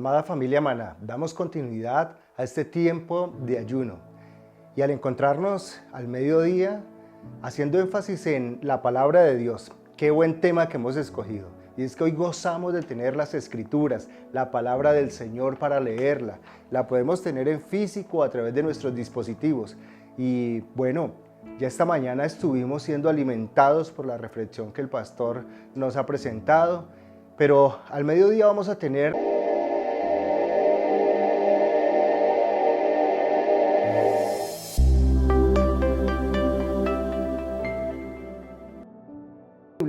Amada familia Maná, damos continuidad a este tiempo de ayuno y al encontrarnos al mediodía, haciendo énfasis en la palabra de Dios, qué buen tema que hemos escogido. Y es que hoy gozamos de tener las escrituras, la palabra del Señor para leerla. La podemos tener en físico a través de nuestros dispositivos. Y bueno, ya esta mañana estuvimos siendo alimentados por la reflexión que el pastor nos ha presentado, pero al mediodía vamos a tener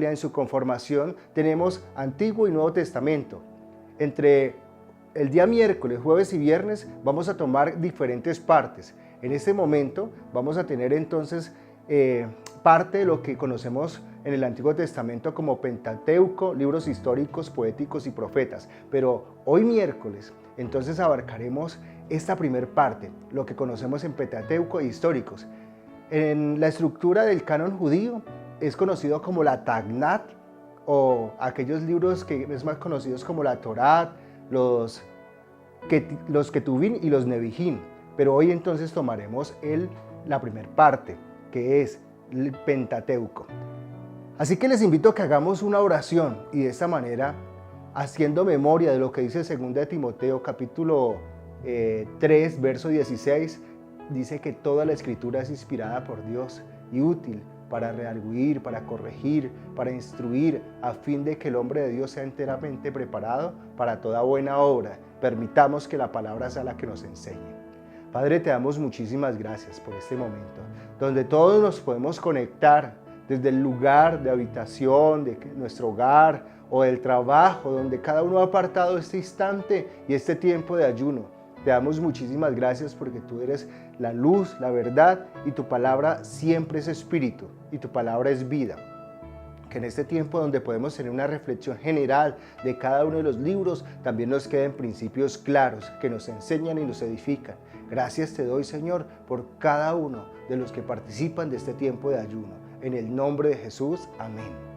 en su conformación tenemos Antiguo y Nuevo Testamento. Entre el día miércoles, jueves y viernes vamos a tomar diferentes partes. En este momento vamos a tener entonces parte de lo que conocemos en el Antiguo Testamento como Pentateuco, libros históricos, poéticos y profetas. Pero hoy miércoles entonces abarcaremos esta primer parte, lo que conocemos en Pentateuco e históricos. En la estructura del canon judío es conocido como la Tagnat, o aquellos libros que es más conocidos como la Torá, los Ketuvim y los Nevijín. Pero hoy entonces tomaremos la primera parte, que es el Pentateuco. Así que les invito a que hagamos una oración y de esta manera, haciendo memoria de lo que dice 2 Timoteo capítulo 3, verso 16, dice que toda la escritura es inspirada por Dios y útil para redarguir, para corregir, para instruir, a fin de que el hombre de Dios sea enteramente preparado para toda buena obra. Permitamos que la palabra sea la que nos enseñe. Padre, te damos muchísimas gracias por este momento, donde todos nos podemos conectar desde el lugar de habitación, de nuestro hogar o del trabajo, donde cada uno ha apartado este instante y este tiempo de ayuno. Te damos muchísimas gracias porque tú eres la luz, la verdad, y tu palabra siempre es espíritu y tu palabra es vida. Que en este tiempo donde podemos tener una reflexión general de cada uno de los libros, también nos queden principios claros que nos enseñan y nos edifican. Gracias te doy, Señor, por cada uno de los que participan de este tiempo de ayuno. En el nombre de Jesús, amén.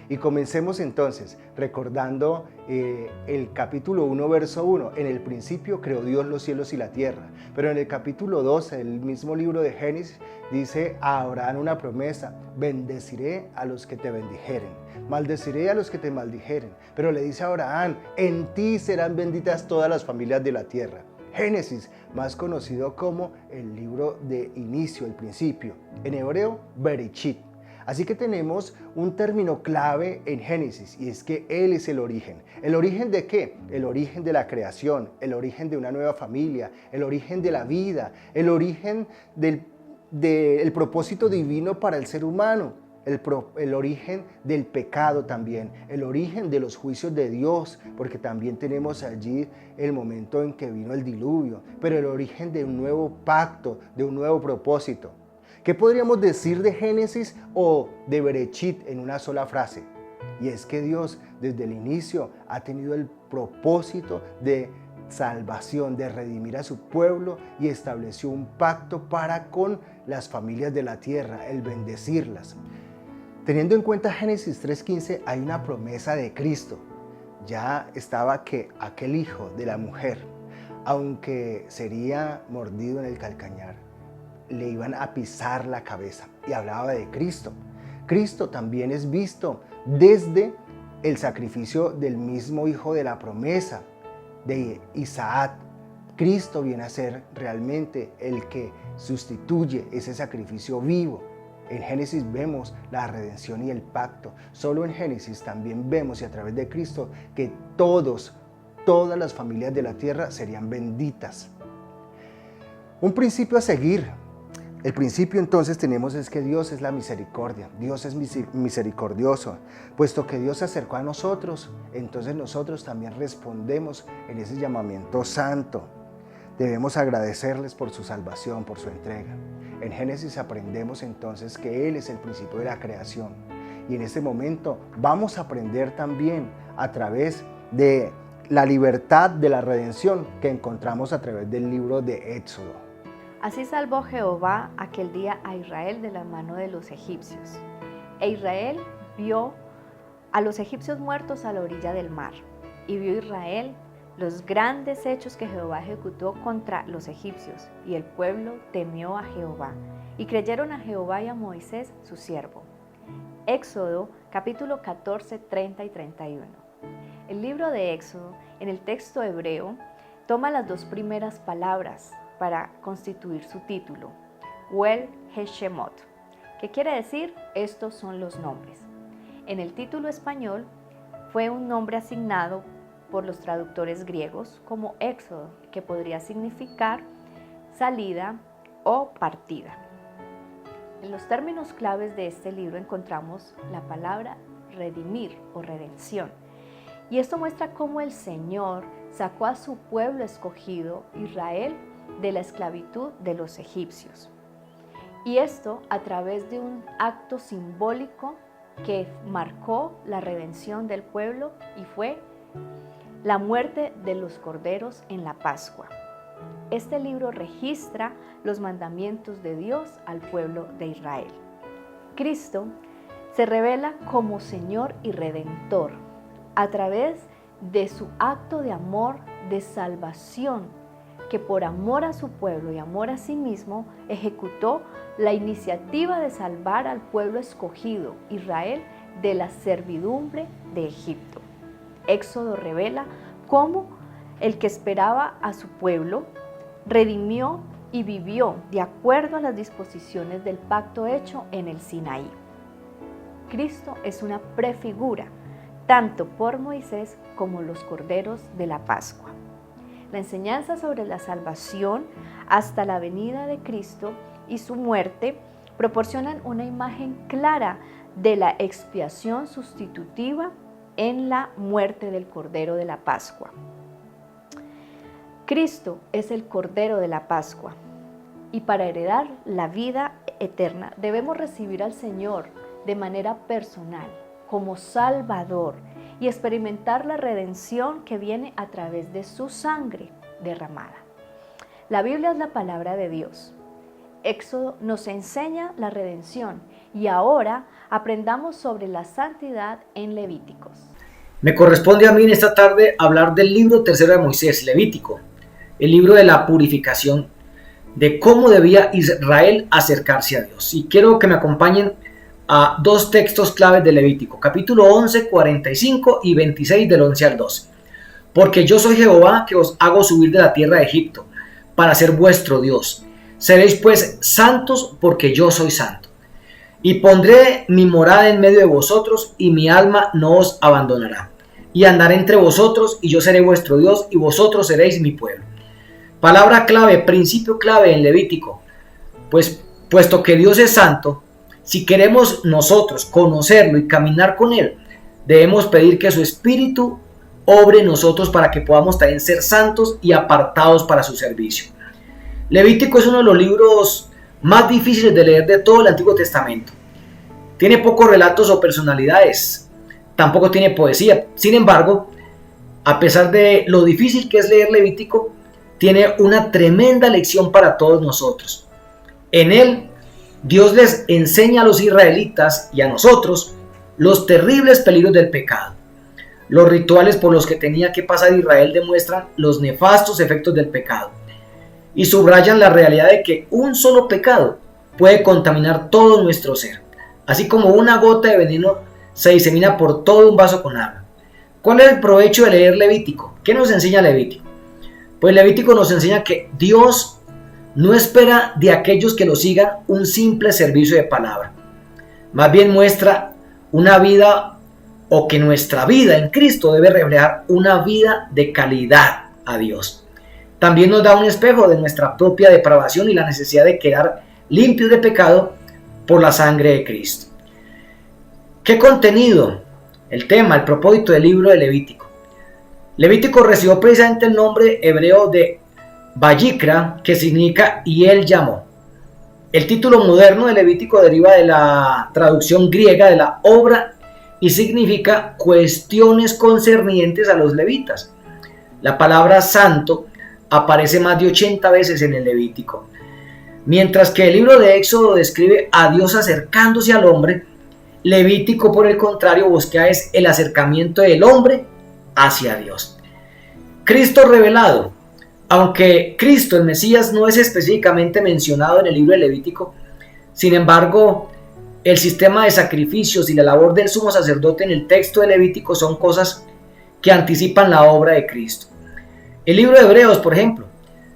Y comencemos entonces recordando el capítulo 1, verso 1. En el principio creó Dios los cielos y la tierra. Pero en el capítulo 12 del mismo libro de Génesis dice a Abraham una promesa: bendeciré a los que te bendijeren, maldeciré a los que te maldijeren. Pero le dice a Abraham: en ti serán benditas todas las familias de la tierra. Génesis, más conocido como el libro de inicio, el principio. En hebreo, Bereshit. Así que tenemos un término clave en Génesis y es que Él es el origen. ¿El origen de qué? El origen de la creación, el origen de una nueva familia, el origen de la vida, el origen del propósito divino para el ser humano, el origen del pecado también, el origen de los juicios de Dios, porque también tenemos allí el momento en que vino el diluvio, pero el origen de un nuevo pacto, de un nuevo propósito. ¿Qué podríamos decir de Génesis o de Bereshit en una sola frase? Y es que Dios desde el inicio ha tenido el propósito de salvación, de redimir a su pueblo y estableció un pacto para con las familias de la tierra, el bendecirlas. Teniendo en cuenta Génesis 3:15, hay una promesa de Cristo. Ya estaba que aquel hijo de la mujer, aunque sería mordido en el calcañar, le iban a pisar la cabeza, y hablaba de Cristo. Cristo también es visto desde el sacrificio del mismo hijo de la promesa, de Isaac. Cristo viene a ser realmente el que sustituye ese sacrificio vivo. En Génesis vemos la redención y el pacto. Solo en Génesis también vemos, y a través de Cristo, que todas las familias de la tierra serían benditas. Un principio a seguir. El principio entonces tenemos es que Dios es la misericordia, Dios es misericordioso. Puesto que Dios se acercó a nosotros, entonces nosotros también respondemos en ese llamamiento santo. Debemos agradecerles por su salvación, por su entrega. En Génesis aprendemos entonces que Él es el principio de la creación. Y en este momento vamos a aprender también a través de la libertad de la redención que encontramos a través del libro de Éxodo. Así salvó Jehová aquel día a Israel de la mano de los egipcios. E Israel vio a los egipcios muertos a la orilla del mar. Y vio Israel los grandes hechos que Jehová ejecutó contra los egipcios, y el pueblo temió a Jehová, y creyeron a Jehová y a Moisés su siervo. Éxodo capítulo 14, 30 y 31. El libro de Éxodo, en el texto hebreo, toma las dos primeras palabras para constituir su título, Wel Heshemot, que quiere decir estos son los nombres. En el título español fue un nombre asignado por los traductores griegos como Éxodo, que podría significar salida o partida. En los términos claves de este libro encontramos la palabra redimir o redención. Y esto muestra cómo el Señor sacó a su pueblo escogido, Israel, de la esclavitud de los egipcios. Y esto a través de un acto simbólico que marcó la redención del pueblo y fue la muerte de los corderos en la Pascua. Este libro registra los mandamientos de Dios al pueblo de Israel. Cristo se revela como Señor y Redentor a través de su acto de amor, de salvación, que por amor a su pueblo y amor a sí mismo ejecutó la iniciativa de salvar al pueblo escogido, Israel, de la servidumbre de Egipto. Éxodo revela cómo el que esperaba a su pueblo redimió y vivió de acuerdo a las disposiciones del pacto hecho en el Sinaí. Cristo es una prefigura tanto por Moisés como los corderos de la Pascua. La enseñanza sobre la salvación hasta la venida de Cristo y su muerte proporcionan una imagen clara de la expiación sustitutiva en la muerte del Cordero de la Pascua. Cristo es el Cordero de la Pascua y para heredar la vida eterna debemos recibir al Señor de manera personal, como Salvador y experimentar la redención que viene a través de su sangre derramada. La Biblia es la palabra de Dios. Éxodo nos enseña la redención y ahora aprendamos sobre la santidad en Levíticos. Me corresponde a mí en esta tarde hablar del libro tercero de Moisés, Levítico, el libro de la purificación, de cómo debía Israel acercarse a Dios. Y quiero que me acompañen a dos textos claves de Levítico, capítulo 11, 45 y 26 del 11 al 12. Porque yo soy Jehová que os hago subir de la tierra de Egipto, para ser vuestro Dios. Seréis pues santos porque yo soy santo. Y pondré mi morada en medio de vosotros y mi alma no os abandonará. Y andaré entre vosotros y yo seré vuestro Dios y vosotros seréis mi pueblo. Palabra clave, principio clave en Levítico. Puesto que Dios es santo, si queremos nosotros conocerlo y caminar con Él, debemos pedir que su Espíritu obre en nosotros para que podamos también ser santos y apartados para su servicio. Levítico es uno de los libros más difíciles de leer de todo el Antiguo Testamento. Tiene pocos relatos o personalidades, tampoco tiene poesía. Sin embargo, a pesar de lo difícil que es leer Levítico, tiene una tremenda lección para todos nosotros. En él, Dios les enseña a los israelitas y a nosotros los terribles peligros del pecado. Los rituales por los que tenía que pasar Israel demuestran los nefastos efectos del pecado y subrayan la realidad de que un solo pecado puede contaminar todo nuestro ser, así como una gota de veneno se disemina por todo un vaso con agua. ¿Cuál es el provecho de leer Levítico? ¿Qué nos enseña Levítico? Pues Levítico nos enseña que Dios no espera de aquellos que lo sigan un simple servicio de palabra. Más bien muestra una vida, o que nuestra vida en Cristo debe reflejar una vida de calidad a Dios. También nos da un espejo de nuestra propia depravación y la necesidad de quedar limpios de pecado por la sangre de Cristo. ¿Qué contenido? El tema, el propósito del libro de Levítico. Levítico recibió precisamente el nombre hebreo de Vayikra, que significa y él llamó. El título moderno de Levítico deriva de la traducción griega de la obra y significa cuestiones concernientes a los levitas. La palabra santo aparece más de 80 veces en el Levítico. Mientras que el libro de Éxodo describe a Dios acercándose al hombre, Levítico, por el contrario, busca es el acercamiento del hombre hacia Dios. Cristo revelado. Aunque Cristo, el Mesías, no es específicamente mencionado en el libro de Levítico, sin embargo, el sistema de sacrificios y la labor del sumo sacerdote en el texto de Levítico son cosas que anticipan la obra de Cristo. El libro de Hebreos, por ejemplo,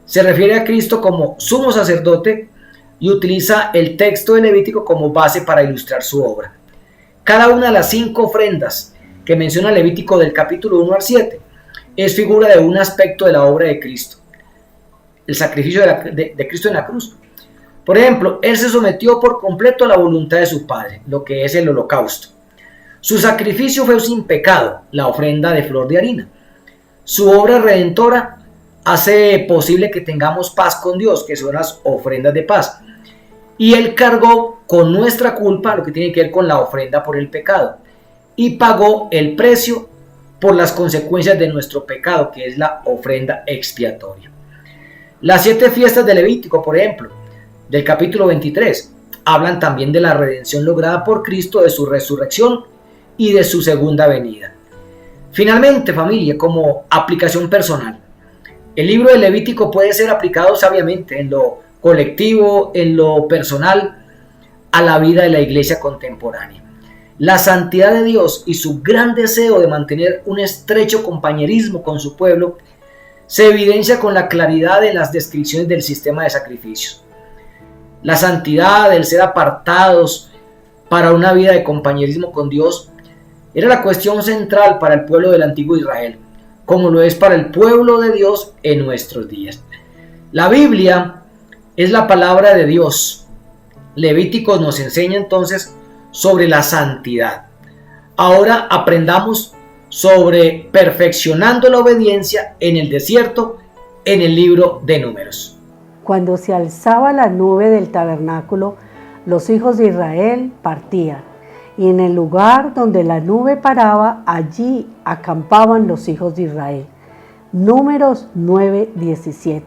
se refiere a Cristo como sumo sacerdote y utiliza el texto de Levítico como base para ilustrar su obra. Cada una de las 5 ofrendas que menciona Levítico del capítulo 1 al 7 es figura de un aspecto de la obra de Cristo, el sacrificio de Cristo en la cruz. Por ejemplo, Él se sometió por completo a la voluntad de su Padre, lo que es el holocausto. Su sacrificio fue sin pecado, la ofrenda de flor de harina. Su obra redentora hace posible que tengamos paz con Dios, que son las ofrendas de paz. Y Él cargó con nuestra culpa, lo que tiene que ver con la ofrenda por el pecado, y pagó el precio por las consecuencias de nuestro pecado, que es la ofrenda expiatoria. Las 7 fiestas de Levítico, por ejemplo, del capítulo 23, hablan también de la redención lograda por Cristo, de su resurrección y de su segunda venida. Finalmente, familia, como aplicación personal, el libro de Levítico puede ser aplicado sabiamente en lo colectivo, en lo personal, a la vida de la iglesia contemporánea. La santidad de Dios y su gran deseo de mantener un estrecho compañerismo con su pueblo se evidencia con la claridad en las descripciones del sistema de sacrificios. La santidad, el ser apartados para una vida de compañerismo con Dios, era la cuestión central para el pueblo del antiguo Israel, como lo es para el pueblo de Dios en nuestros días. La Biblia es la palabra de Dios. Levítico nos enseña entonces sobre la santidad. Ahora aprendamos sobre perfeccionando la obediencia en el desierto en el libro de Números. Cuando se alzaba la nube del tabernáculo, los hijos de Israel partían, y en el lugar donde la nube paraba, allí acampaban los hijos de Israel. Números 9:17.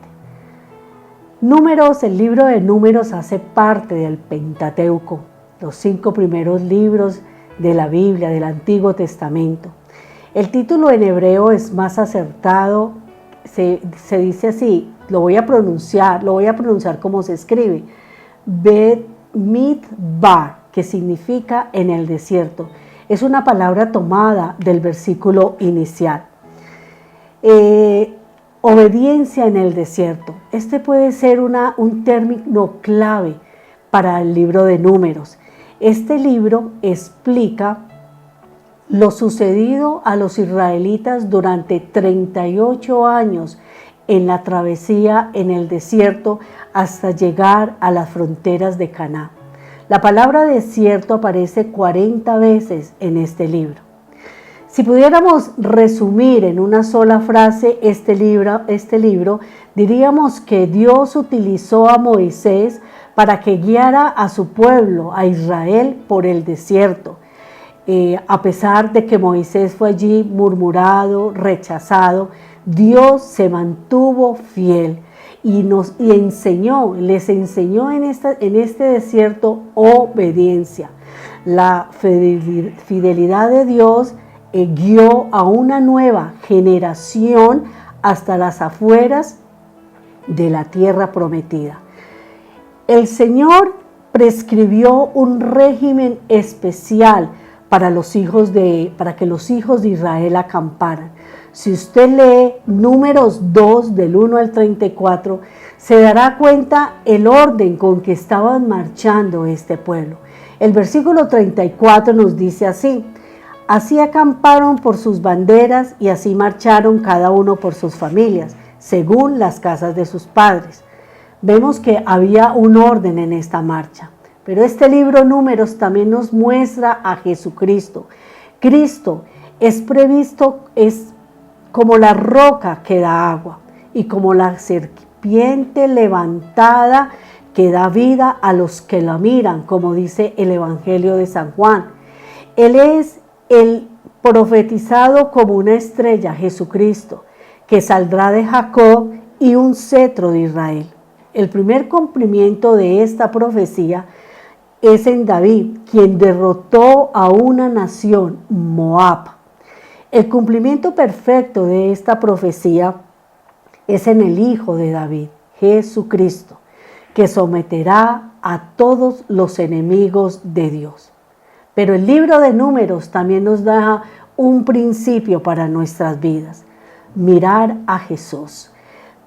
Números, el libro de Números hace parte del Pentateuco, los 5 primeros libros de la Biblia, del Antiguo Testamento. El título en hebreo es más acertado, se dice así, lo voy a pronunciar como se escribe, Bet Midbar, que significa en el desierto. Es una palabra tomada del versículo inicial. Obediencia en el desierto. Este puede ser un término clave para el libro de Números. Este libro explica lo sucedido a los israelitas durante 38 años en la travesía en el desierto hasta llegar a las fronteras de Canaán. La palabra desierto aparece 40 veces en este libro. Si pudiéramos resumir en una sola frase este libro, diríamos que Dios utilizó a Moisés para que guiara a su pueblo, a Israel, por el desierto. A pesar de que Moisés fue allí murmurado, rechazado, Dios se mantuvo fiel y les enseñó en este desierto obediencia. La fidelidad de Dios guió a una nueva generación hasta las afueras de la tierra prometida. El Señor prescribió un régimen especial para que los hijos de Israel acamparan. Si usted lee Números 2 del 1 al 34, se dará cuenta el orden con que estaban marchando este pueblo. El versículo 34 nos dice así: así acamparon por sus banderas y así marcharon cada uno por sus familias, según las casas de sus padres. Vemos que había un orden en esta marcha. Pero este libro Números también nos muestra a Jesucristo. Cristo es como la roca que da agua y como la serpiente levantada que da vida a los que la miran, como dice el Evangelio de San Juan. Él es el profetizado como una estrella, Jesucristo, que saldrá de Jacob y un cetro de Israel. El primer cumplimiento de esta profecía es en David, quien derrotó a una nación, Moab. El cumplimiento perfecto de esta profecía es en el Hijo de David, Jesucristo, que someterá a todos los enemigos de Dios. Pero el libro de Números también nos da un principio para nuestras vidas: mirar a Jesús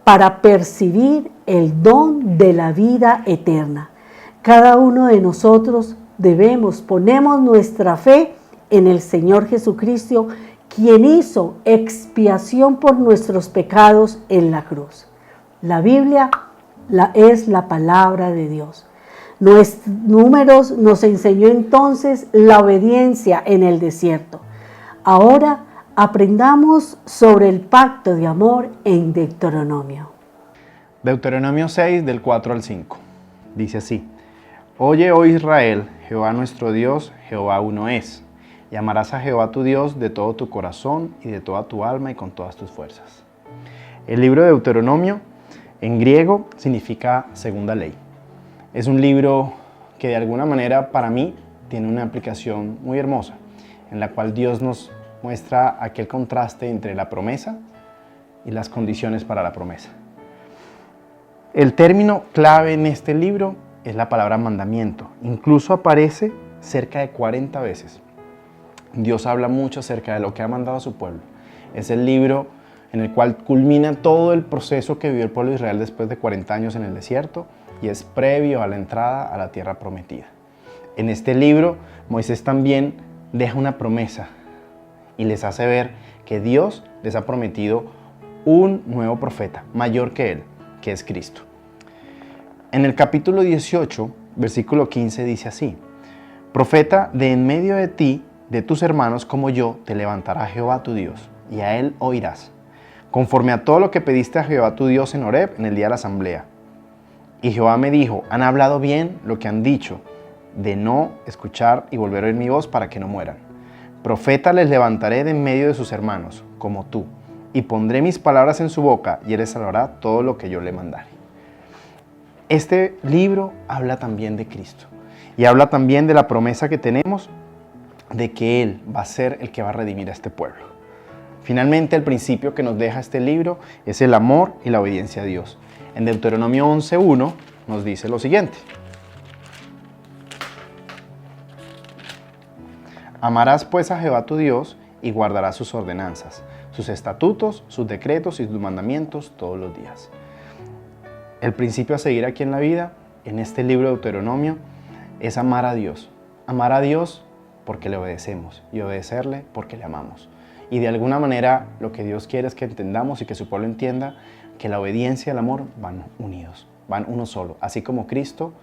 para percibir el don de la vida eterna. Cada uno de nosotros ponemos nuestra fe en el Señor Jesucristo, quien hizo expiación por nuestros pecados en la cruz. La Biblia es la palabra de Dios. Números nos enseñó entonces la obediencia en el desierto. Ahora aprendamos sobre el pacto de amor en Deuteronomio. Deuteronomio 6, del 4 al 5. Dice así: Oye, oh Israel, Jehová nuestro Dios, Jehová uno es. Y amarás a Jehová tu Dios de todo tu corazón y de toda tu alma y con todas tus fuerzas. El libro de Deuteronomio en griego significa segunda ley. Es un libro que de alguna manera para mí tiene una aplicación muy hermosa, en la cual Dios nos muestra aquel contraste entre la promesa y las condiciones para la promesa. El término clave en este libro es la palabra mandamiento. Incluso aparece cerca de 40 veces. Dios habla mucho acerca de lo que ha mandado a su pueblo. Es el libro en el cual culmina todo el proceso que vivió el pueblo de Israel después de 40 años en el desierto y es previo a la entrada a la tierra prometida. En este libro, Moisés también deja una promesa y les hace ver que Dios les ha prometido un nuevo profeta, mayor que él, que es Cristo. En el capítulo 18, versículo 15 dice así: Profeta de en medio de ti, de tus hermanos como yo, te levantará Jehová tu Dios, y a él oirás, conforme a todo lo que pediste a Jehová tu Dios en Horeb en el día de la asamblea. Y Jehová me dijo: han hablado bien lo que han dicho, de no escuchar y volver a oír mi voz para que no mueran. Profeta les levantaré de en medio de sus hermanos, como tú, y pondré mis palabras en su boca, y él les hablará todo lo que yo le mandare. Este libro habla también de Cristo, y habla también de la promesa que tenemos de que Él va a ser el que va a redimir a este pueblo. Finalmente, el principio que nos deja este libro es el amor y la obediencia a Dios. En Deuteronomio 11:1 nos dice lo siguiente: Amarás pues a Jehová tu Dios y guardarás sus ordenanzas, sus estatutos, sus decretos y sus mandamientos todos los días. El principio a seguir aquí en la vida, en este libro de Deuteronomio, es amar a Dios. Amar a Dios porque le obedecemos y obedecerle porque le amamos. Y de alguna manera lo que Dios quiere es que entendamos y que su pueblo entienda que la obediencia y el amor van unidos, van uno solo. Así como Cristo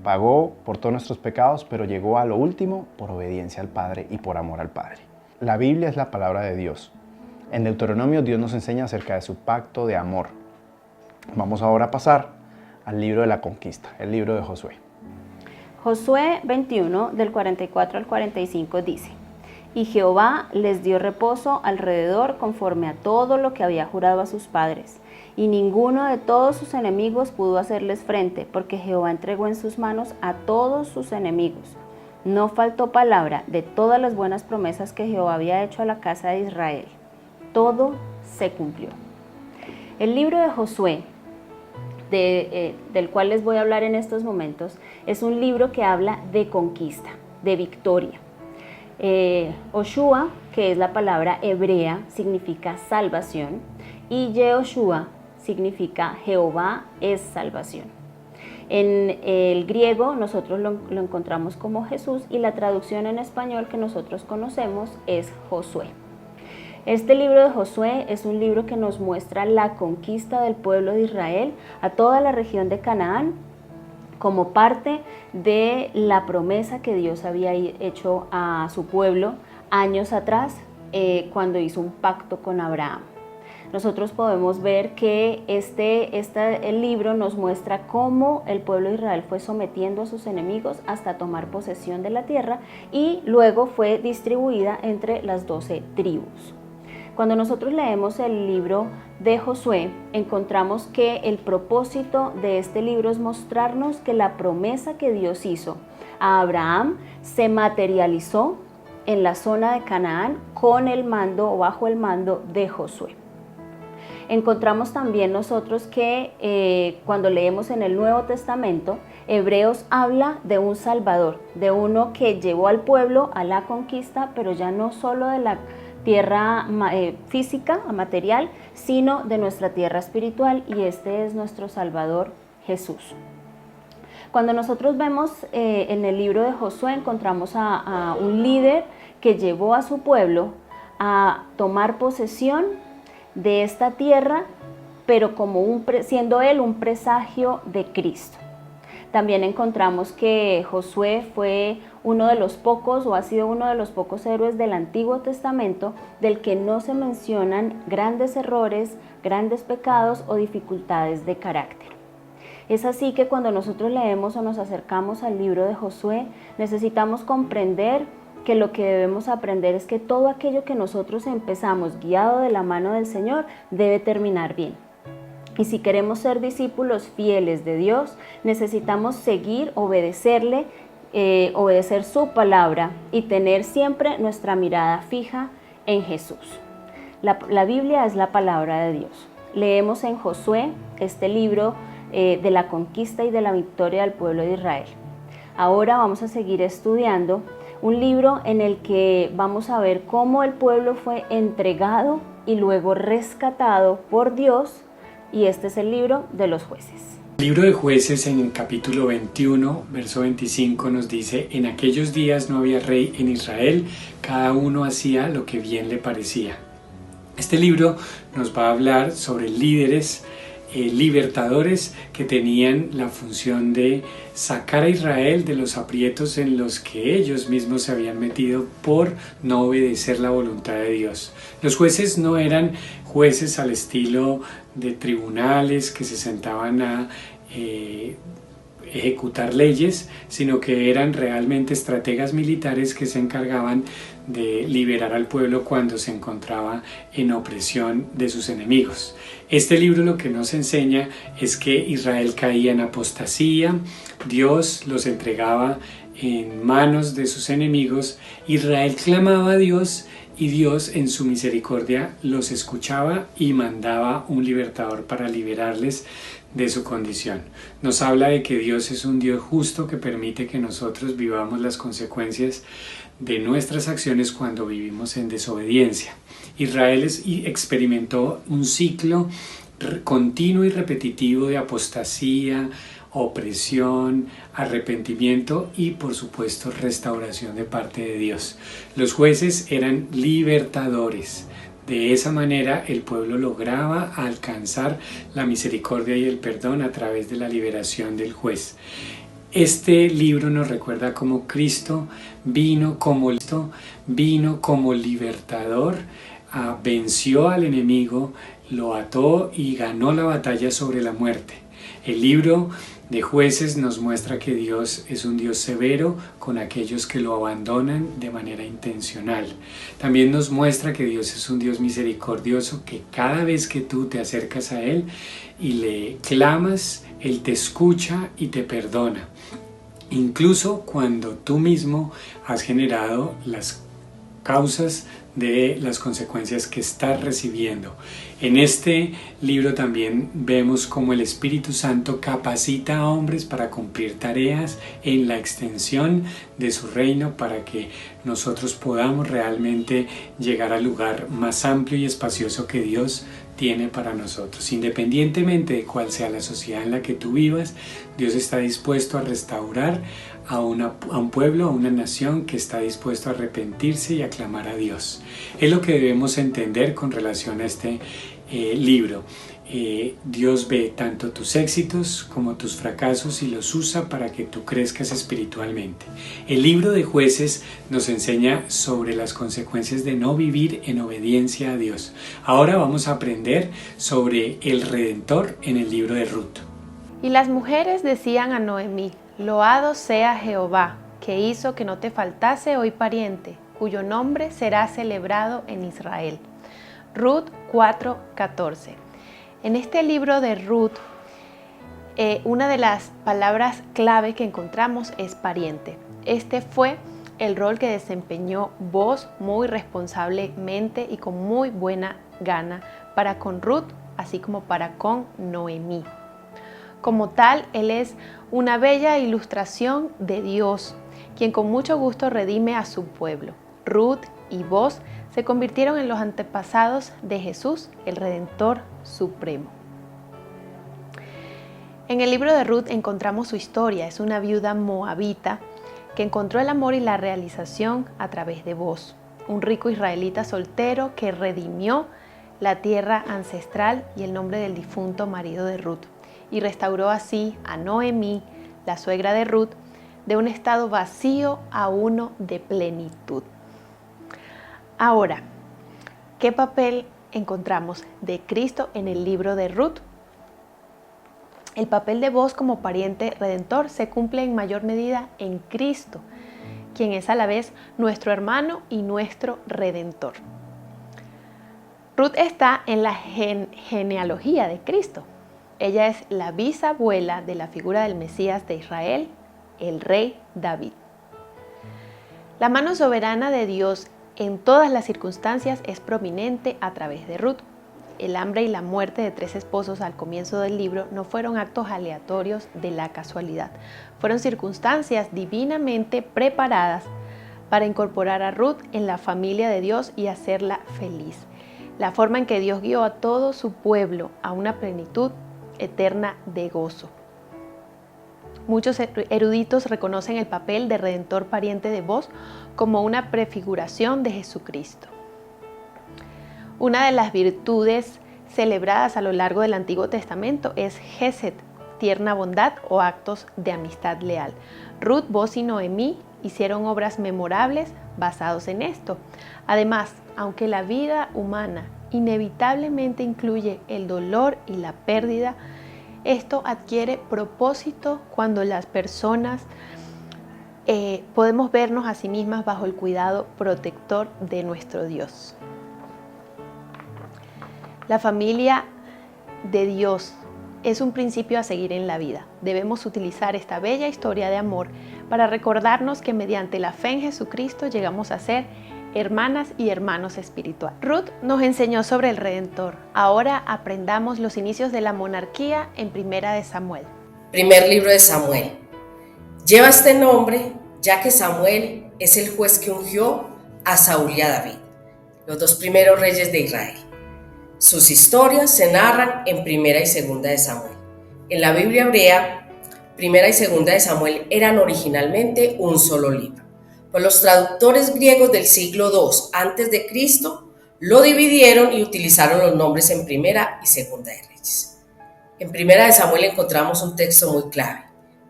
pagó por todos nuestros pecados, pero llegó a lo último por obediencia al Padre y por amor al Padre. La Biblia es la palabra de Dios. En Deuteronomio Dios nos enseña acerca de su pacto de amor. Vamos ahora a pasar al libro de la conquista, el libro de Josué. Josué 21, del 44 al 45 dice: Y Jehová les dio reposo alrededor conforme a todo lo que había jurado a sus padres, y ninguno de todos sus enemigos pudo hacerles frente, porque Jehová entregó en sus manos a todos sus enemigos. No faltó palabra de todas las buenas promesas que Jehová había hecho a la casa de Israel. Todo se cumplió. El libro de Josué, del cual les voy a hablar en estos momentos, es un libro que habla de conquista, de victoria. Oshua, que es la palabra hebrea, significa salvación, y Yehoshua significa Jehová es salvación. En el griego nosotros lo encontramos como Jesús, y la traducción en español que nosotros conocemos es Josué. Este libro de Josué es un libro que nos muestra la conquista del pueblo de Israel a toda la región de Canaán como parte de la promesa que Dios había hecho a su pueblo años atrás cuando hizo un pacto con Abraham. Nosotros podemos ver que el libro nos muestra cómo el pueblo de Israel fue sometiendo a sus enemigos hasta tomar posesión de la tierra y luego fue distribuida entre las 12 tribus. Cuando nosotros leemos el libro de Josué, encontramos que el propósito de este libro es mostrarnos que la promesa que Dios hizo a Abraham se materializó en la zona de Canaán con el mando o bajo el mando de Josué. Encontramos también nosotros que cuando leemos en el Nuevo Testamento, Hebreos habla de un Salvador, de uno que llevó al pueblo a la conquista, pero ya no solo de la tierra física, material, sino de nuestra tierra espiritual, y este es nuestro Salvador Jesús. Cuando nosotros vemos en el libro de Josué, encontramos a un líder que llevó a su pueblo a tomar posesión de esta tierra, pero siendo él un presagio de Cristo. También encontramos que Josué fue uno de los pocos, o ha sido uno de los pocos héroes del Antiguo Testamento del que no se mencionan grandes errores, grandes pecados o dificultades de carácter. Es así que cuando nosotros leemos o nos acercamos al libro de Josué, necesitamos comprender que lo que debemos aprender es que todo aquello que nosotros empezamos guiado de la mano del Señor debe terminar bien. Y si queremos ser discípulos fieles de Dios, necesitamos seguir, obedecerle, obedecer su palabra y tener siempre nuestra mirada fija en Jesús. La Biblia es la palabra de Dios. Leemos en Josué este libro de la conquista y de la victoria del pueblo de Israel. Ahora vamos a seguir estudiando un libro en el que vamos a ver cómo el pueblo fue entregado y luego rescatado por Dios, y este es el libro de los jueces. El libro de Jueces, en el capítulo 21, verso 25, nos dice: en aquellos días no había rey en Israel, cada uno hacía lo que bien le parecía. Este libro nos va a hablar sobre líderes libertadores que tenían la función de sacar a Israel de los aprietos en los que ellos mismos se habían metido por no obedecer la voluntad de Dios. Los jueces no eran jueces al estilo de tribunales que se sentaban a ejecutar leyes, sino que eran realmente estrategas militares que se encargaban de liberar al pueblo cuando se encontraba en opresión de sus enemigos. Este libro lo que nos enseña es que Israel caía en apostasía, Dios los entregaba en manos de sus enemigos, Israel clamaba a Dios y Dios en su misericordia los escuchaba y mandaba un libertador para liberarles de su condición. Nos habla de que Dios es un Dios justo que permite que nosotros vivamos las consecuencias de nuestras acciones cuando vivimos en desobediencia. Israel experimentó un ciclo continuo y repetitivo de apostasía, opresión, arrepentimiento y por supuesto restauración de parte de Dios. Los jueces eran libertadores. De esa manera el pueblo lograba alcanzar la misericordia y el perdón a través de la liberación del juez. Este libro nos recuerda cómo Cristo vino como libertador, venció al enemigo, lo ató y ganó la batalla sobre la muerte. El libro de Jueces nos muestra que Dios es un Dios severo con aquellos que lo abandonan de manera intencional. También nos muestra que Dios es un Dios misericordioso, que cada vez que tú te acercas a Él y le clamas, Él te escucha y te perdona. Incluso cuando tú mismo has generado las causas de las consecuencias que estás recibiendo. En este libro también vemos cómo el Espíritu Santo capacita a hombres para cumplir tareas en la extensión de su reino para que nosotros podamos realmente llegar al lugar más amplio y espacioso que Dios tiene para nosotros. Independientemente de cuál sea la sociedad en la que tú vivas, Dios está dispuesto a restaurar a un pueblo, a una nación que está dispuesto a arrepentirse y a clamar a Dios. Es lo que debemos entender con relación a este libro. Dios ve tanto tus éxitos como tus fracasos y los usa para que tú crezcas espiritualmente. El libro de Jueces nos enseña sobre las consecuencias de no vivir en obediencia a Dios. Ahora vamos a aprender sobre el Redentor en el libro de Ruth. Y las mujeres decían a Noemí: loado sea Jehová, que hizo que no te faltase hoy pariente, cuyo nombre será celebrado en Israel. Ruth 4:14. En este libro de Ruth, una de las palabras clave que encontramos es pariente. Este fue el rol que desempeñó Booz muy responsablemente y con muy buena gana para con Ruth, así como para con Noemí. Como tal, él es una bella ilustración de Dios, quien con mucho gusto redime a su pueblo. Ruth y Booz se convirtieron en los antepasados de Jesús, el Redentor Supremo. En el libro de Ruth encontramos su historia. Es una viuda moabita que encontró el amor y la realización a través de Booz, un rico israelita soltero que redimió la tierra ancestral y el nombre del difunto marido de Ruth, y restauró así a Noemí, la suegra de Ruth, de un estado vacío a uno de plenitud. Ahora, ¿qué papel encontramos de Cristo en el libro de Ruth? El papel de Booz como pariente redentor se cumple en mayor medida en Cristo, quien es a la vez nuestro hermano y nuestro redentor. Ruth está en la genealogía de Cristo. Ella es la bisabuela de la figura del Mesías de Israel, el rey David. La mano soberana de Dios en todas las circunstancias es prominente a través de Ruth. El hambre y la muerte de 3 esposos al comienzo del libro no fueron actos aleatorios de la casualidad. Fueron circunstancias divinamente preparadas para incorporar a Ruth en la familia de Dios y hacerla feliz. La forma en que Dios guió a todo su pueblo a una plenitud eterna de gozo. Muchos eruditos reconocen el papel de redentor pariente de Booz como una prefiguración de Jesucristo. Una de las virtudes celebradas a lo largo del Antiguo Testamento es Gesed, tierna bondad o actos de amistad leal. Ruth, Booz y Noemí hicieron obras memorables basados en esto. Además, aunque la vida humana inevitablemente incluye el dolor y la pérdida, esto adquiere propósito cuando las personas podemos vernos a sí mismas bajo el cuidado protector de nuestro Dios. La familia de Dios es un principio a seguir en la vida. Debemos utilizar esta bella historia de amor para recordarnos que mediante la fe en Jesucristo llegamos a ser hermanas y hermanos espirituales. Ruth nos enseñó sobre el Redentor. Ahora aprendamos los inicios de la monarquía en Primera de Samuel. Primer libro de Samuel. Lleva este nombre ya que Samuel es el juez que ungió a Saúl y a David, los 2 primeros reyes de Israel. Sus historias se narran en Primera y Segunda de Samuel. En la Biblia hebrea, Primera y Segunda de Samuel eran originalmente un solo libro. Pues los traductores griegos del siglo II a.C. lo dividieron y utilizaron los nombres en Primera y Segunda de Reyes. En Primera de Samuel encontramos un texto muy clave,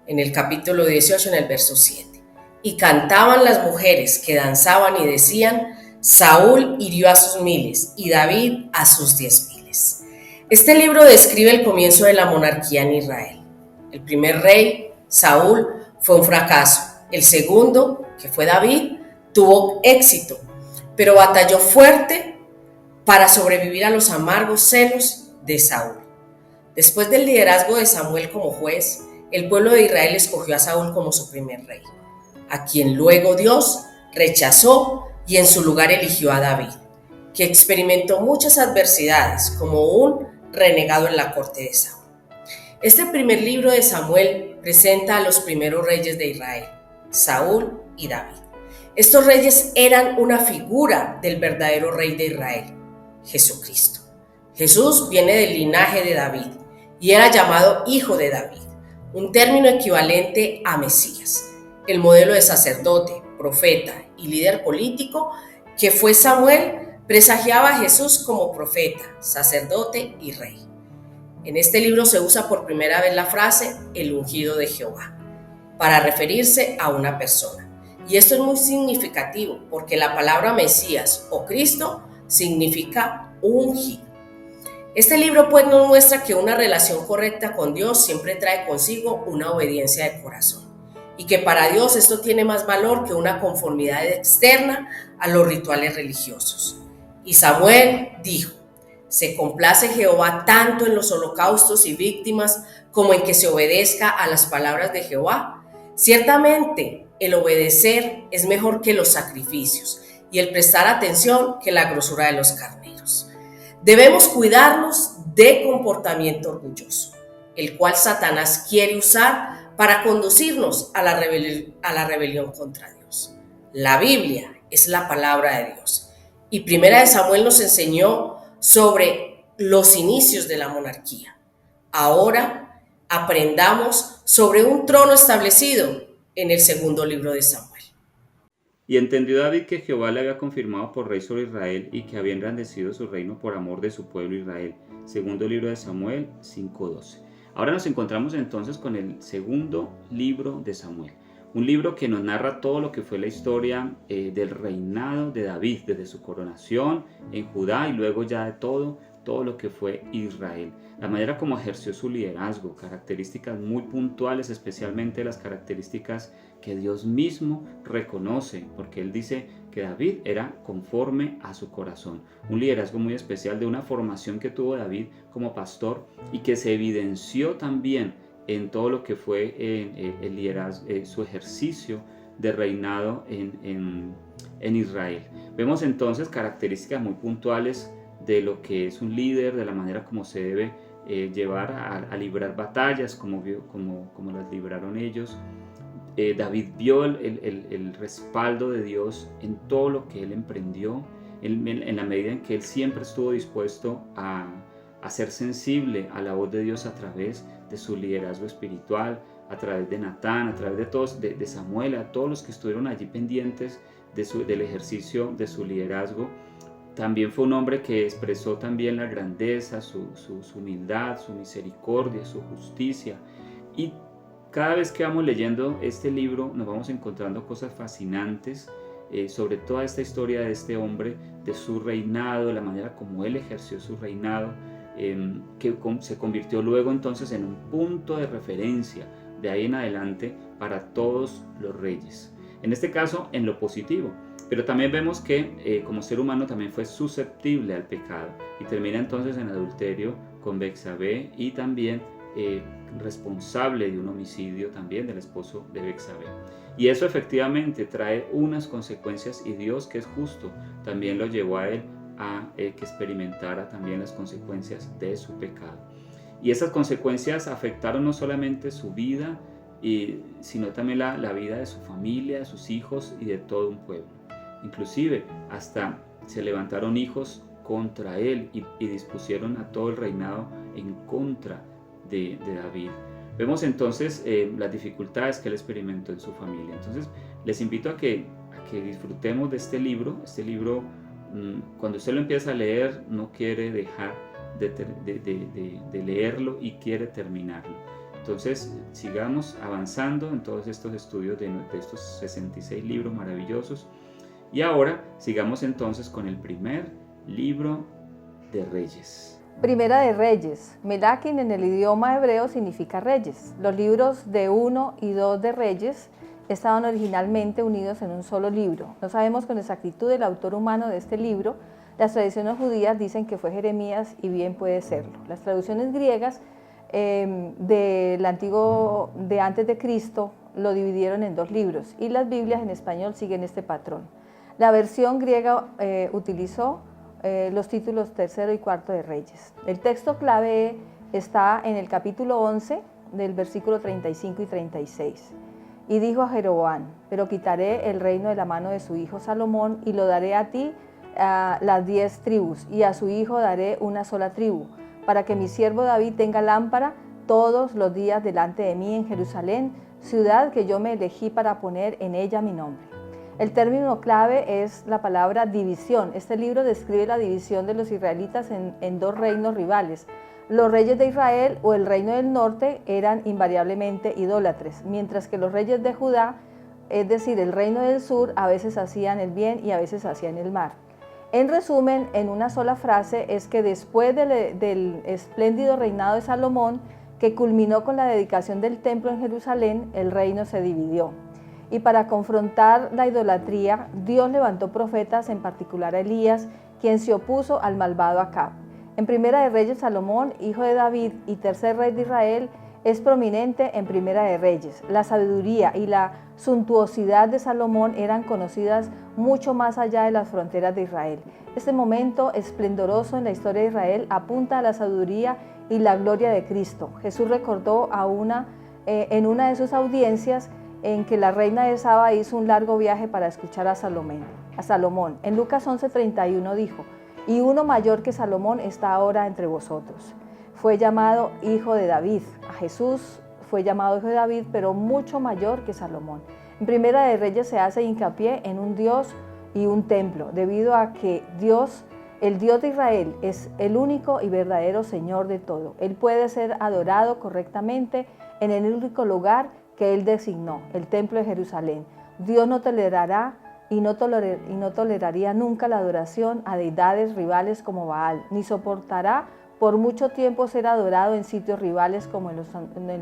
en el capítulo 18, en el verso 7. Y cantaban las mujeres que danzaban y decían: Saúl hirió a sus 1000 y David a sus 10,000. Este libro describe el comienzo de la monarquía en Israel. El primer rey, Saúl, fue un fracaso. El segundo, que fue David, tuvo éxito, pero batalló fuerte para sobrevivir a los amargos celos de Saúl. Después del liderazgo de Samuel como juez, el pueblo de Israel escogió a Saúl como su primer rey, a quien luego Dios rechazó y en su lugar eligió a David, que experimentó muchas adversidades como un renegado en la corte de Saúl. Este primer libro de Samuel presenta a los primeros reyes de Israel, Saúl y David. Estos reyes eran una figura del verdadero rey de Israel, Jesucristo. Jesús viene del linaje de David y era llamado hijo de David, un término equivalente a Mesías, el modelo de sacerdote, profeta y líder político que fue Samuel presagiaba a Jesús como profeta, sacerdote y rey. En este libro se usa por primera vez la frase el ungido de Jehová para referirse a una persona. Y esto es muy significativo porque la palabra Mesías o Cristo significa ungido. Este libro pues nos muestra que una relación correcta con Dios siempre trae consigo una obediencia de corazón y que para Dios esto tiene más valor que una conformidad externa a los rituales religiosos. Y Samuel dijo: se complace Jehová tanto en los holocaustos y víctimas como en que se obedezca a las palabras de Jehová. Ciertamente el obedecer es mejor que los sacrificios y el prestar atención que la grosura de los carneros. Debemos cuidarnos de comportamiento orgulloso, el cual Satanás quiere usar para conducirnos a la rebelión contra Dios. La Biblia es la palabra de Dios y Primera de Samuel nos enseñó sobre los inicios de la monarquía. Ahora aprendamos sobre un trono establecido en el segundo libro de Samuel. Y entendió David que Jehová le había confirmado por rey sobre Israel y que había engrandecido su reino por amor de su pueblo Israel. Segundo libro de Samuel 5:12. Ahora nos encontramos entonces con el segundo libro de Samuel. Un libro que nos narra todo lo que fue la historia del reinado de David, desde su coronación en Judá y luego ya de todo lo que fue Israel. La manera como ejerció su liderazgo, características muy puntuales, especialmente las características que Dios mismo reconoce, porque Él dice que David era conforme a su corazón. Un liderazgo muy especial de una formación que tuvo David como pastor y que se evidenció también en todo lo que fue el liderazgo, su ejercicio de reinado en Israel. Vemos entonces características muy puntuales de lo que es un líder, de la manera como se debe llevar a librar batallas, como las libraron ellos. David vio el respaldo de Dios en todo lo que él emprendió, en la medida en que él siempre estuvo dispuesto a ser sensible a la voz de Dios a través de su liderazgo espiritual, a través de Natán, a través de todos, de Samuel, a todos los que estuvieron allí pendientes del ejercicio de su liderazgo. También fue un hombre que expresó también la grandeza, su humildad, su misericordia, su justicia. Y cada vez que vamos leyendo este libro nos vamos encontrando cosas fascinantes sobre toda esta historia de este hombre, de su reinado, la manera como él ejerció su reinado, que se convirtió luego entonces en un punto de referencia de ahí en adelante para todos los reyes. En este caso en lo positivo. Pero también vemos que como ser humano también fue susceptible al pecado y termina entonces en adulterio con Betsabé y también responsable de un homicidio también del esposo de Betsabé. Y eso efectivamente trae unas consecuencias y Dios, que es justo, también lo llevó a él a que experimentara también las consecuencias de su pecado. Y esas consecuencias afectaron no solamente su vida, sino también la vida de su familia, de sus hijos y de todo un pueblo. Inclusive hasta se levantaron hijos contra él y dispusieron a todo el reinado en contra de David. Vemos entonces las dificultades que él experimentó en su familia. Entonces les invito a que disfrutemos de este libro. Este libro, cuando usted lo empieza a leer, no quiere dejar de leerlo y quiere terminarlo. Entonces sigamos avanzando en todos estos estudios de estos 66 libros maravillosos. Y ahora sigamos entonces con el primer libro de Reyes. Primera de Reyes. Melaquín en el idioma hebreo significa reyes. Los libros de 1 y 2 de Reyes estaban originalmente unidos en un solo libro. No sabemos con exactitud el autor humano de este libro. Las tradiciones judías dicen que fue Jeremías y bien puede serlo. Las traducciones griegas del antiguo de antes de Cristo lo dividieron en 2 libros y las Biblias en español siguen este patrón. La versión griega utilizó los títulos 3 y 4 de Reyes. El texto clave está en el capítulo 11 del versículo 35 y 36. Y dijo a Jeroboam: pero quitaré el reino de la mano de su hijo Salomón y lo daré a ti las 10 tribus y a su hijo daré una sola tribu, para que mi siervo David tenga lámpara todos los días delante de mí en Jerusalén, ciudad que yo me elegí para poner en ella mi nombre. El término clave es la palabra división. Este libro describe la división de los israelitas en 2 reinos rivales. Los reyes de Israel o el reino del norte eran invariablemente idólatres, mientras que los reyes de Judá, es decir, el reino del sur, a veces hacían el bien y a veces hacían el mal. En resumen, en una sola frase, es que después del espléndido reinado de Salomón, que culminó con la dedicación del templo en Jerusalén, el reino se dividió. Y para confrontar la idolatría, Dios levantó profetas, en particular a Elías, quien se opuso al malvado Acab. En Primera de Reyes, Salomón, hijo de David y tercer rey de Israel, es prominente en Primera de Reyes. La sabiduría y la suntuosidad de Salomón eran conocidas mucho más allá de las fronteras de Israel. Este momento esplendoroso en la historia de Israel apunta a la sabiduría y la gloria de Cristo. Jesús recordó en una de sus audiencias en que la reina de Saba hizo un largo viaje para escuchar a Salomón. En Lucas 11:31 dijo: «Y uno mayor que Salomón está ahora entre vosotros». Fue llamado hijo de David. A Jesús fue llamado hijo de David, pero mucho mayor que Salomón. En Primera de Reyes se hace hincapié en un Dios y un templo, debido a que el Dios de Israel, es el único y verdadero Señor de todo. Él puede ser adorado correctamente en el único lugar que Él designó, el templo de Jerusalén. Dios no tolerará y no toleraría nunca la adoración a deidades rivales como Baal, ni soportará por mucho tiempo ser adorado en sitios rivales como en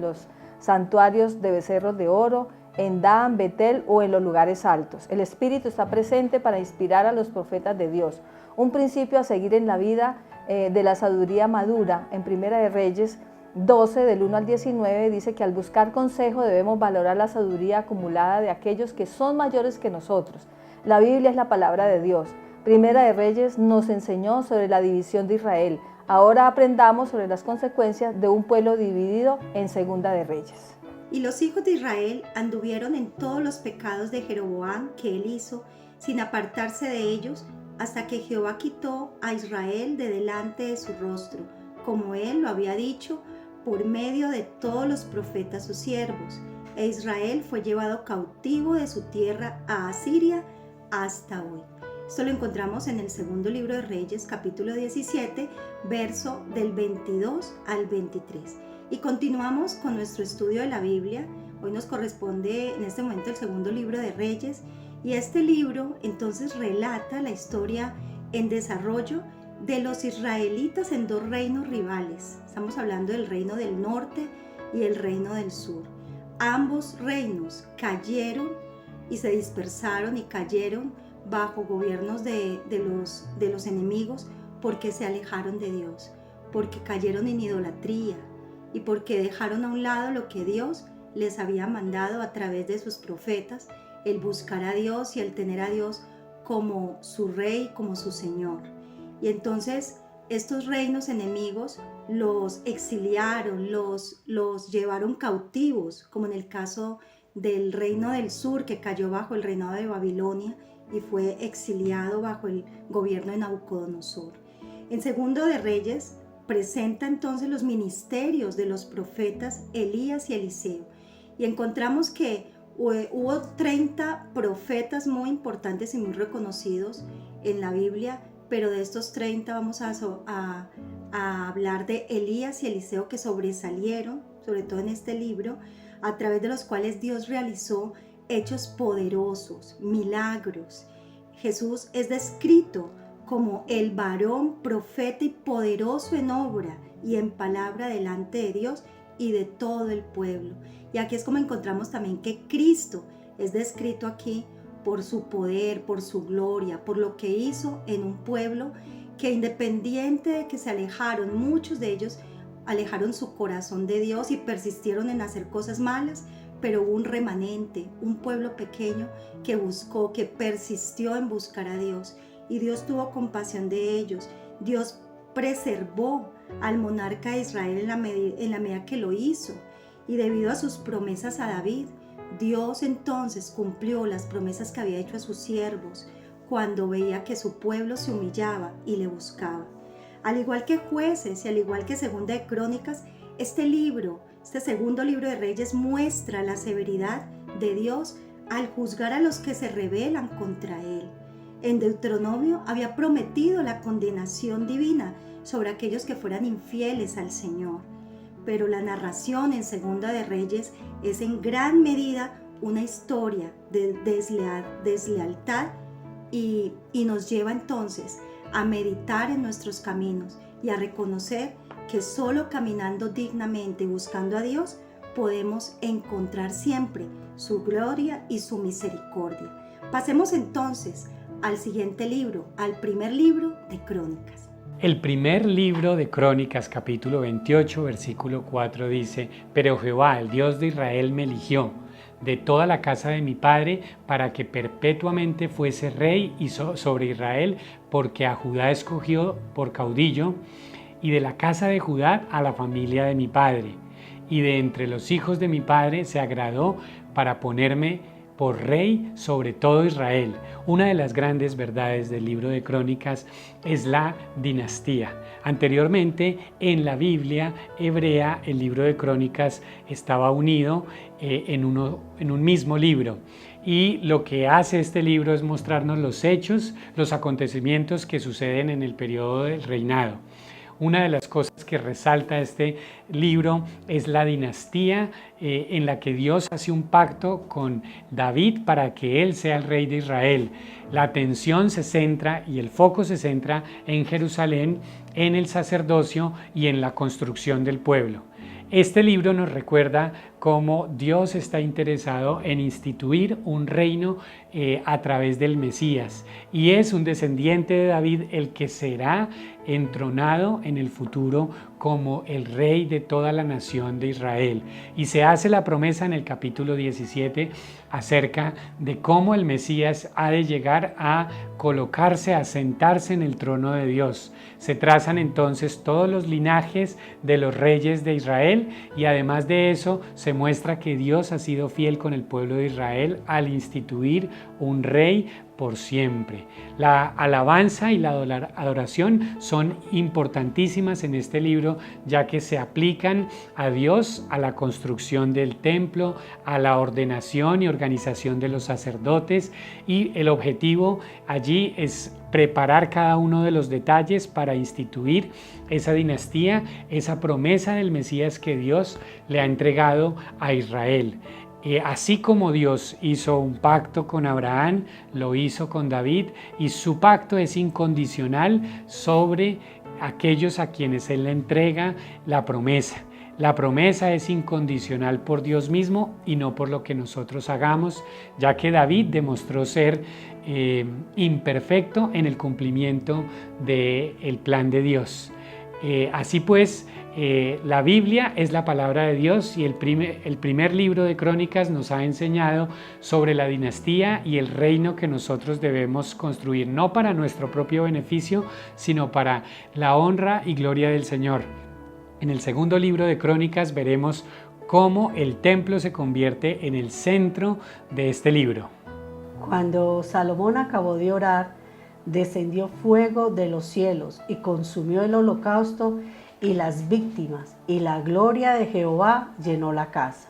los santuarios de becerros de oro, en Dan, Betel o en los lugares altos. El Espíritu está presente para inspirar a los profetas de Dios. Un principio a seguir en la vida de la sabiduría madura, en Primera de Reyes 12, del 1 al 19, dice que al buscar consejo debemos valorar la sabiduría acumulada de aquellos que son mayores que nosotros. La Biblia es la palabra de Dios. Primera de Reyes nos enseñó sobre la división de Israel. Ahora aprendamos sobre las consecuencias de un pueblo dividido en Segunda de Reyes. Y los hijos de Israel anduvieron en todos los pecados de Jeroboam que él hizo, sin apartarse de ellos, hasta que Jehová quitó a Israel de delante de su rostro, como él lo había dicho, por medio de todos los profetas sus siervos. E Israel fue llevado cautivo de su tierra a Asiria hasta hoy. Esto lo encontramos en el segundo libro de Reyes, capítulo 17, verso del 22 al 23. Y continuamos con nuestro estudio de la Biblia. Hoy nos corresponde en este momento el segundo libro de Reyes. Y este libro entonces relata la historia en desarrollo de los israelitas en dos reinos rivales. Estamos hablando del reino del norte y el reino del sur. Ambos reinos cayeron y se dispersaron y cayeron bajo gobiernos de los enemigos, porque se alejaron de Dios, porque cayeron en idolatría y porque dejaron a un lado lo que Dios les había mandado a través de sus profetas, el buscar a Dios y el tener a Dios como su rey, como su Señor. Y entonces estos reinos enemigos los exiliaron, los llevaron cautivos, como en el caso del reino del sur, que cayó bajo el reinado de Babilonia y fue exiliado bajo el gobierno de Nabucodonosor. En Segundo de Reyes presenta entonces los ministerios de los profetas Elías y Eliseo, y encontramos que hubo 30 profetas muy importantes y muy reconocidos en la Biblia, pero de estos 30 vamos a hablar de Elías y Eliseo, que sobresalieron, sobre todo en este libro, a través de los cuales Dios realizó hechos poderosos, milagros. Jesús es descrito como el varón, profeta y poderoso en obra y en palabra delante de Dios y de todo el pueblo. Y aquí es como encontramos también que Cristo es descrito aquí por su poder, por su gloria, por lo que hizo en un pueblo que, independiente de que se alejaron, muchos de ellos alejaron su corazón de Dios y persistieron en hacer cosas malas, pero hubo un remanente, un pueblo pequeño que buscó, que persistió en buscar a Dios, y Dios tuvo compasión de ellos. Dios preservó al monarca de Israel en la medida que lo hizo, y debido a sus promesas a David, Dios entonces cumplió las promesas que había hecho a sus siervos cuando veía que su pueblo se humillaba y le buscaba. Al igual que Jueces y al igual que Segunda de Crónicas, este segundo libro de Reyes muestra la severidad de Dios al juzgar a los que se rebelan contra Él. En Deuteronomio había prometido la condenación divina sobre aquellos que fueran infieles al Señor. Pero la narración en Segunda de Reyes es en gran medida una historia de deslealtad y nos lleva entonces a meditar en nuestros caminos y a reconocer que solo caminando dignamente y buscando a Dios podemos encontrar siempre su gloria y su misericordia. Pasemos entonces al siguiente libro, al primer libro de Crónicas. El primer libro de Crónicas, capítulo 28, versículo 4 dice: Pero Jehová, el Dios de Israel, me eligió de toda la casa de mi padre para que perpetuamente fuese rey y sobre Israel, porque a Judá escogió por caudillo, y de la casa de Judá a la familia de mi padre, y de entre los hijos de mi padre se agradó para ponerme por rey sobre todo Israel. Una de las grandes verdades del libro de Crónicas es la dinastía. Anteriormente, en la Biblia hebrea, el libro de Crónicas estaba unido en un mismo libro. Y lo que hace este libro es mostrarnos los hechos, los acontecimientos que suceden en el periodo del reinado. Una de las cosas que resalta este libro es la dinastía en la que Dios hace un pacto con David para que él sea el rey de Israel. La atención se centra y el foco se centra en Jerusalén, en el sacerdocio y en la construcción del pueblo. Este libro nos recuerda cómo Dios está interesado en instituir un reino a través del Mesías, y es un descendiente de David el que será entronado en el futuro como el rey de toda la nación de Israel. Y se hace la promesa en el capítulo 17 acerca de cómo el Mesías ha de llegar a colocarse, a sentarse en el trono de Dios. Se trazan entonces todos los linajes de los reyes de Israel, y además de eso se muestra que Dios ha sido fiel con el pueblo de Israel al instituir un rey por siempre. La alabanza y la adoración son importantísimas en este libro, ya que se aplican a Dios, a la construcción del templo, a la ordenación y organización de los sacerdotes, y el objetivo allí es preparar cada uno de los detalles para instituir esa dinastía, esa promesa del Mesías que Dios le ha entregado a Israel. Así como Dios hizo un pacto con Abraham, lo hizo con David, y su pacto es incondicional sobre aquellos a quienes Él le entrega la promesa. La promesa es incondicional por Dios mismo y no por lo que nosotros hagamos, ya que David demostró ser imperfecto en el cumplimiento del plan de Dios. Así pues, la Biblia es la palabra de Dios, y el primer libro de Crónicas nos ha enseñado sobre la dinastía y el reino que nosotros debemos construir, no para nuestro propio beneficio, sino para la honra y gloria del Señor. En el segundo libro de Crónicas veremos cómo el templo se convierte en el centro de este libro. Cuando Salomón acabó de orar, descendió fuego de los cielos y consumió el holocausto y las víctimas, y la gloria de Jehová llenó la casa.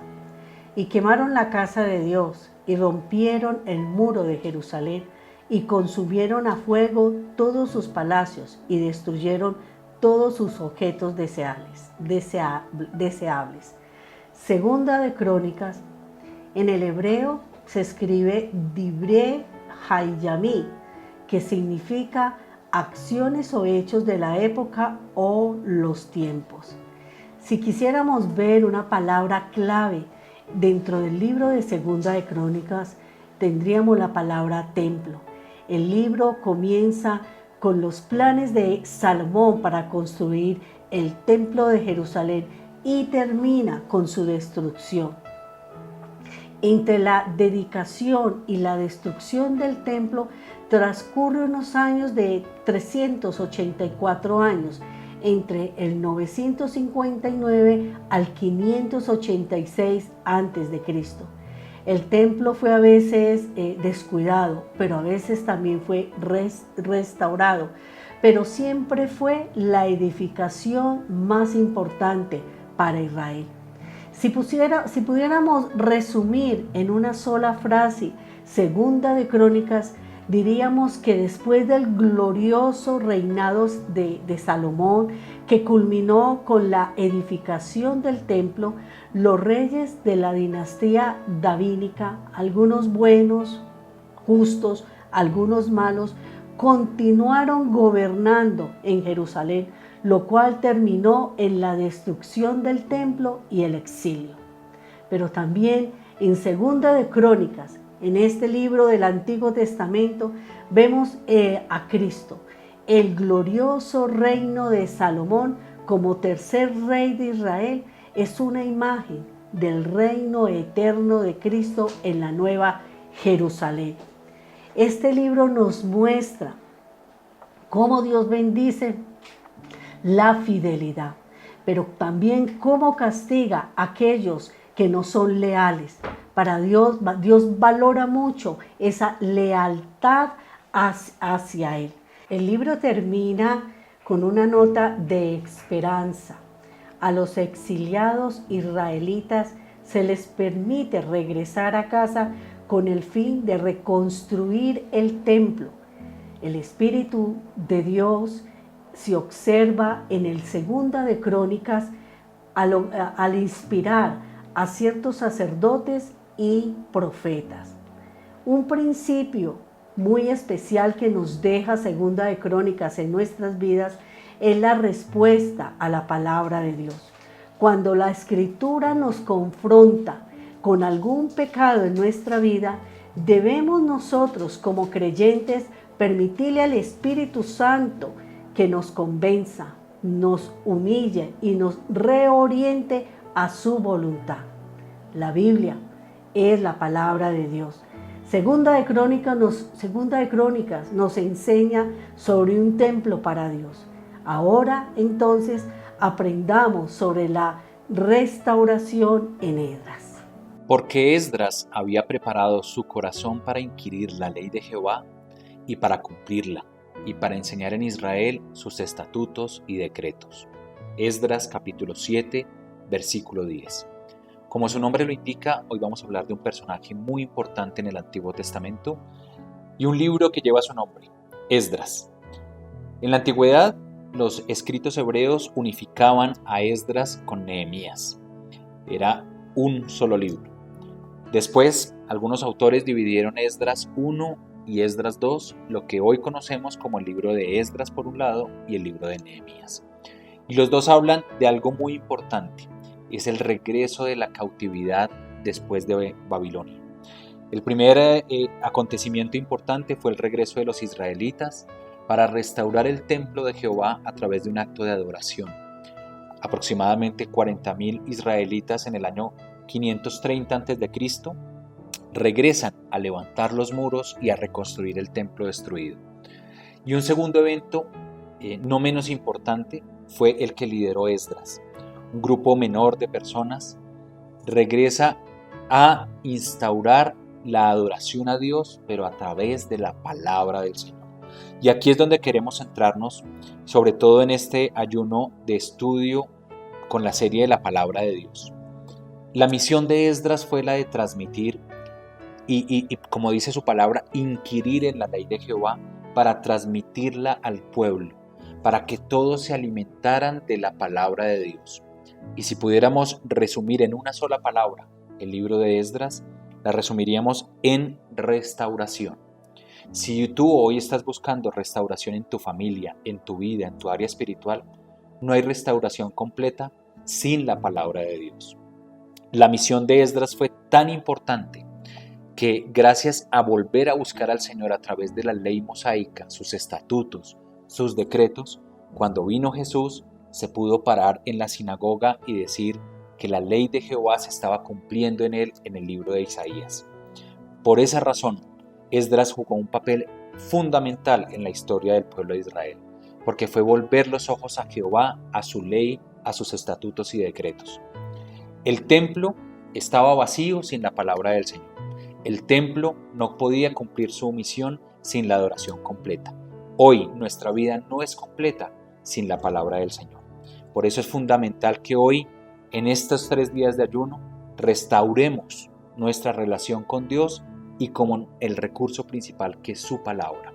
Y quemaron la casa de Dios, y rompieron el muro de Jerusalén, y consumieron a fuego todos sus palacios, y destruyeron todos sus objetos deseables. Segunda de Crónicas, en el hebreo se escribe Divrei Hayamí, que significa acciones o hechos de la época o los tiempos. Si quisiéramos ver una palabra clave dentro del libro de Segunda de Crónicas, tendríamos la palabra templo. El libro comienza con los planes de Salomón para construir el templo de Jerusalén y termina con su destrucción. Entre la dedicación y la destrucción del templo transcurre unos años de 384 años, entre el 959 al 586 a.C. El templo fue a veces descuidado, pero a veces también fue restaurado, pero siempre fue la edificación más importante para Israel. Si pudiéramos resumir en una sola frase Segunda de Crónicas, diríamos que después del glorioso reinado de Salomón, que culminó con la edificación del templo, los reyes de la dinastía davídica, algunos buenos, justos, algunos malos, continuaron gobernando en Jerusalén, lo cual terminó en la destrucción del templo y el exilio. Pero también en Segunda de Crónicas, en este libro del Antiguo Testamento, vemos a Cristo. el glorioso reino de Salomón como tercer rey de Israel es una imagen del reino eterno de Cristo en la Nueva Jerusalén. Este libro nos muestra cómo Dios bendice la fidelidad, pero también cómo castiga a aquellos que no son leales. Para Dios valora mucho esa lealtad hacia Él. El libro termina con una nota de esperanza. A los exiliados israelitas se les permite regresar a casa con el fin de reconstruir el templo. El Espíritu de Dios se observa en el Segunda de Crónicas al inspirar a ciertos sacerdotes y profetas. Un principio muy especial que nos deja Segunda de Crónicas en nuestras vidas es la respuesta a la palabra de Dios. Cuando la Escritura nos confronta con algún pecado en nuestra vida, debemos nosotros como creyentes permitirle al Espíritu Santo que nos convenza, nos humille y nos reoriente a su voluntad. La Biblia es la palabra de Dios. Segunda de Crónicas nos enseña sobre un templo para Dios. Ahora entonces aprendamos sobre la restauración en Esdras. Porque Esdras había preparado su corazón para inquirir la ley de Jehová y para cumplirla, y para enseñar en Israel sus estatutos y decretos. Esdras capítulo 7, versículo 10. Como su nombre lo indica, hoy vamos a hablar de un personaje muy importante en el Antiguo Testamento y un libro que lleva su nombre, Esdras. En la antigüedad, los escritos hebreos unificaban a Esdras con Nehemías. Era un solo libro. Después, algunos autores dividieron Esdras 1 y Esdras 2, lo que hoy conocemos como el libro de Esdras por un lado y el libro de Nehemías. Y los dos hablan de algo muy importante. Es el regreso de la cautividad después de Babilonia. El primer acontecimiento importante fue el regreso de los israelitas para restaurar el templo de Jehová a través de un acto de adoración. Aproximadamente 40.000 israelitas en el año 530 a.C. regresan a levantar los muros y a reconstruir el templo destruido. Y un segundo evento, no menos importante, fue el que lideró Esdras. Un grupo menor de personas regresa a instaurar la adoración a Dios, pero a través de la palabra del Señor. Y aquí es donde queremos centrarnos, sobre todo en este ayuno de estudio con la serie de la palabra de Dios. La misión de Esdras fue la de transmitir y como dice su palabra, inquirir en la ley de Jehová para transmitirla al pueblo, para que todos se alimentaran de la palabra de Dios. Y si pudiéramos resumir en una sola palabra el libro de Esdras, la resumiríamos en restauración. Si tú hoy estás buscando restauración en tu familia, en tu vida, en tu área espiritual, no hay restauración completa sin la palabra de Dios. La misión de Esdras fue tan importante que gracias a volver a buscar al Señor a través de la ley mosaica, sus estatutos, sus decretos, cuando vino Jesús, se pudo parar en la sinagoga y decir que la ley de Jehová se estaba cumpliendo en él en el libro de Isaías. Por esa razón, Esdras jugó un papel fundamental en la historia del pueblo de Israel, porque fue volver los ojos a Jehová, a su ley, a sus estatutos y decretos. El templo estaba vacío sin la palabra del Señor. El templo no podía cumplir su misión sin la adoración completa. Hoy nuestra vida no es completa sin la palabra del Señor. Por eso es fundamental que hoy, en estos 3 días de ayuno, restauremos nuestra relación con Dios y con el recurso principal que es su palabra.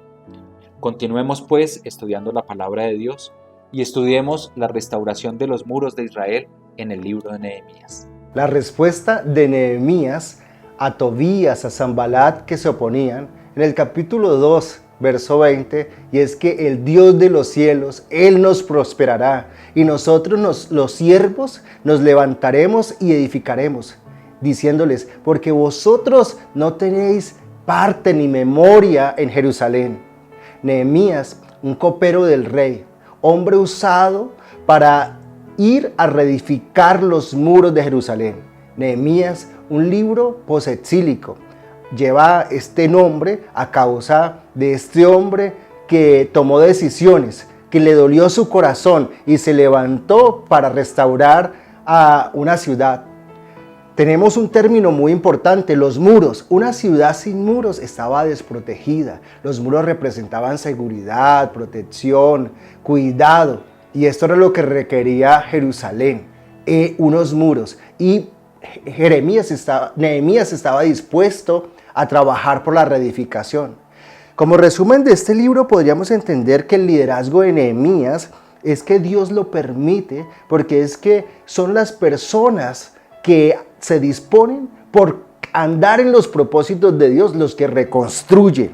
Continuemos pues estudiando la palabra de Dios y estudiemos la restauración de los muros de Israel en el libro de Nehemías. La respuesta de Nehemías a Tobías, a Sanbalat que se oponían, en el capítulo 2, verso 20, y es que el Dios de los cielos, Él nos prosperará, y nosotros los siervos nos levantaremos y edificaremos, diciéndoles, porque vosotros no tenéis parte ni memoria en Jerusalén. Nehemías un copero del rey, hombre usado para ir a reedificar los muros de Jerusalén. Nehemías, un libro posexílico, lleva este nombre a causa de este hombre que tomó decisiones, que le dolió su corazón y se levantó para restaurar a una ciudad. Tenemos un término muy importante, los muros. Una ciudad sin muros estaba desprotegida. Los muros representaban seguridad, protección, cuidado. Y esto era lo que requería Jerusalén, unos muros. Y Nehemías estaba dispuesto a trabajar por la reedificación. Como resumen de este libro, podríamos entender que el liderazgo de Nehemías es que Dios lo permite, porque es que son las personas que se disponen por andar en los propósitos de Dios los que reconstruyen.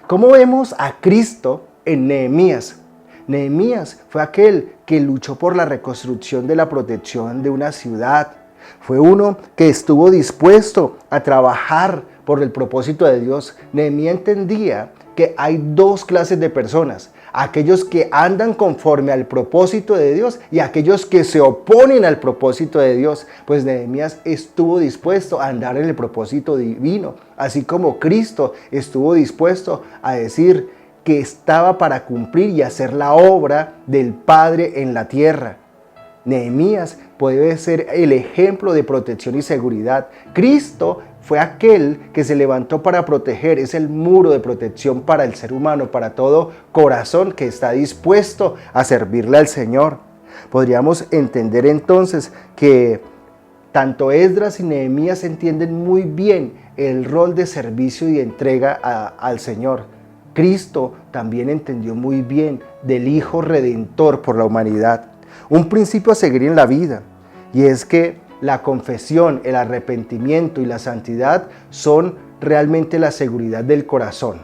¿Cómo vemos a Cristo en Nehemías? Nehemías fue aquel que luchó por la reconstrucción de la protección de una ciudad. Fue uno que estuvo dispuesto a trabajar por el propósito de Dios. Nehemías entendía que hay dos clases de personas: aquellos que andan conforme al propósito de Dios y aquellos que se oponen al propósito de Dios. Pues Nehemías estuvo dispuesto a andar en el propósito divino, así como Cristo estuvo dispuesto a decir que estaba para cumplir y hacer la obra del Padre en la tierra. Nehemías puede ser el ejemplo de protección y seguridad. Cristo fue aquel que se levantó para proteger, es el muro de protección para el ser humano, para todo corazón que está dispuesto a servirle al Señor. Podríamos entender entonces que tanto Esdras y Nehemías entienden muy bien el rol de servicio y de entrega al Señor. Cristo también entendió muy bien del Hijo Redentor por la humanidad. Un principio a seguir en la vida, y es que la confesión, el arrepentimiento y la santidad son realmente la seguridad del corazón.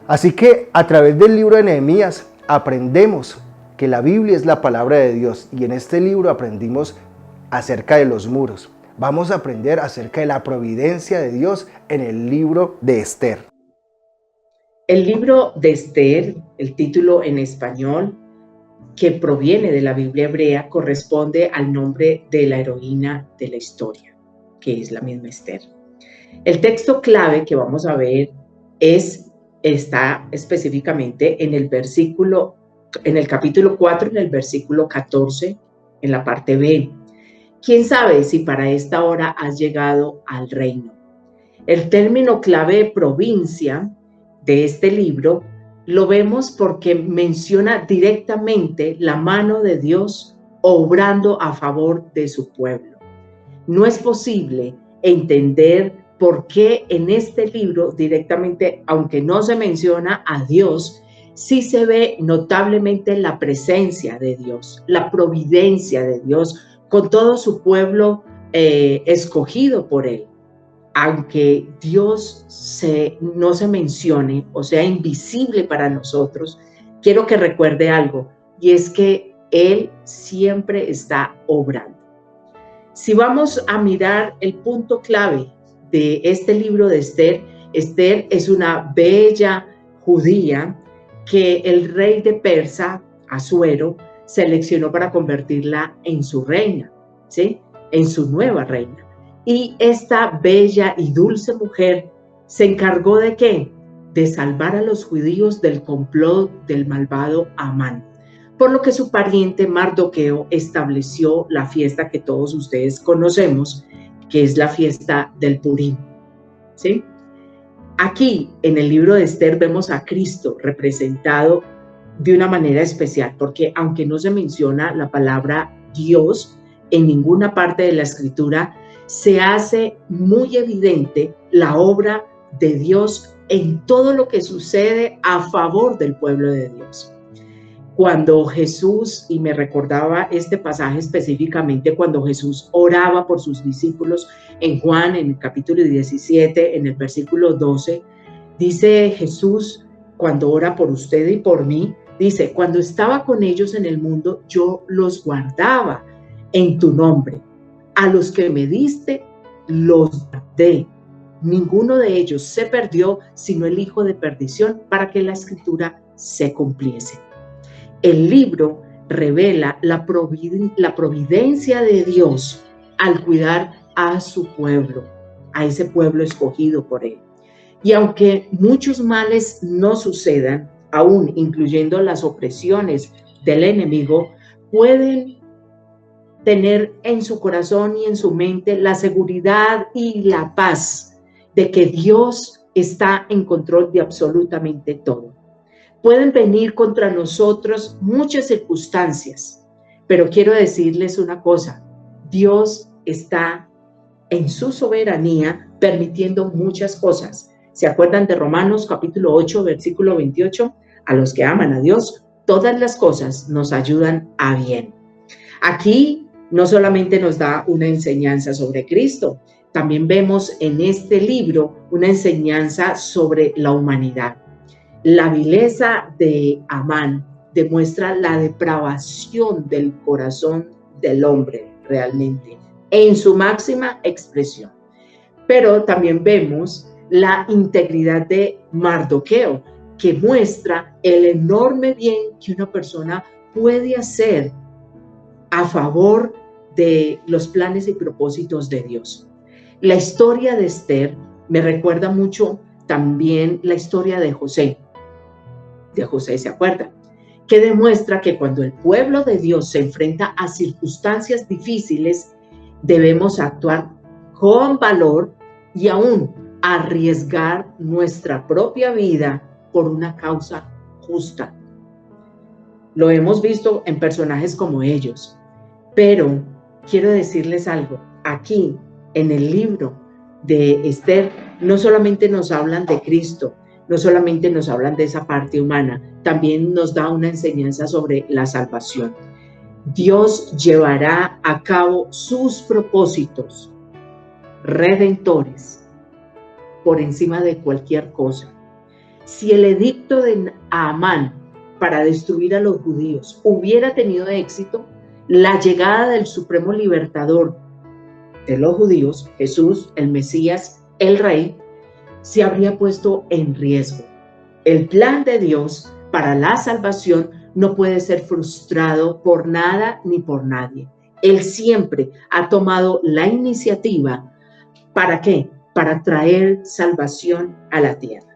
Así que a través del libro de Nehemías aprendemos que la Biblia es la palabra de Dios, y en este libro aprendimos acerca de los muros. Vamos a aprender acerca de la providencia de Dios en el libro de Esther. El libro de Esther, el título en español, que proviene de la Biblia hebrea, corresponde al nombre de la heroína de la historia, que es la misma Esther. El texto clave que vamos a ver está específicamente en el capítulo 4, en el versículo 14, en la parte B. ¿Quién sabe si para esta hora has llegado al reino? El término clave provincia de este libro lo vemos porque menciona directamente la mano de Dios obrando a favor de su pueblo. No es posible entender por qué en este libro directamente, aunque no se menciona a Dios, sí se ve notablemente la presencia de Dios, la providencia de Dios con todo su pueblo escogido por Él. Aunque Dios no se mencione o sea invisible para nosotros, quiero que recuerde algo, y es que Él siempre está obrando. Si vamos a mirar el punto clave de este libro de Esther, Esther es una bella judía que el rey de Persia, Asuero, seleccionó para convertirla en su reina, ¿sí? En su nueva reina. Y esta bella y dulce mujer se encargó ¿de qué? De salvar a los judíos del complot del malvado Amán. Por lo que su pariente Mardoqueo estableció la fiesta que todos ustedes conocemos, que es la fiesta del Purim, ¿sí? Aquí en el libro de Esther vemos a Cristo representado de una manera especial, porque aunque no se menciona la palabra Dios en ninguna parte de la Escritura, se hace muy evidente la obra de Dios en todo lo que sucede a favor del pueblo de Dios. Cuando Jesús, y me recordaba este pasaje específicamente, cuando Jesús oraba por sus discípulos en Juan, en el capítulo 17, en el versículo 12, dice Jesús, cuando ora por usted y por mí, dice, cuando estaba con ellos en el mundo, yo los guardaba en tu nombre. A los que me diste, los guardé. Ninguno de ellos se perdió, sino el hijo de perdición, para que la Escritura se cumpliesen. El libro revela la providencia de Dios al cuidar a su pueblo, a ese pueblo escogido por él. Y aunque muchos males no sucedan, aún incluyendo las opresiones del enemigo, pueden tener en su corazón y en su mente la seguridad y la paz de que Dios está en control de absolutamente todo. Pueden venir contra nosotros muchas circunstancias, pero quiero decirles una cosa: Dios está en su soberanía permitiendo muchas cosas. ¿Se acuerdan de Romanos capítulo 8, versículo 28? A los que aman a Dios, todas las cosas nos ayudan a bien. Aquí no solamente nos da una enseñanza sobre Cristo, también vemos en este libro una enseñanza sobre la humanidad. La vileza de Amán demuestra la depravación del corazón del hombre realmente, en su máxima expresión. Pero también vemos la integridad de Mardoqueo, que muestra el enorme bien que una persona puede hacer a favor de los planes y propósitos de Dios. La historia de Esther me recuerda mucho también la historia de José. De José, ¿se acuerdan? Que demuestra que cuando el pueblo de Dios se enfrenta a circunstancias difíciles, debemos actuar con valor y aún arriesgar nuestra propia vida por una causa justa. Lo hemos visto en personajes como ellos, pero quiero decirles algo. Aquí, en el libro de Esther, no solamente nos hablan de Cristo, no solamente nos hablan de esa parte humana, también nos da una enseñanza sobre la salvación. Dios llevará a cabo sus propósitos redentores por encima de cualquier cosa. Si el edicto de Amán para destruir a los judíos hubiera tenido éxito, la llegada del supremo libertador de los judíos, Jesús, el Mesías, el Rey, se habría puesto en riesgo. El plan de Dios para la salvación no puede ser frustrado por nada ni por nadie. Él siempre ha tomado la iniciativa. ¿Para qué? Para traer salvación a la tierra.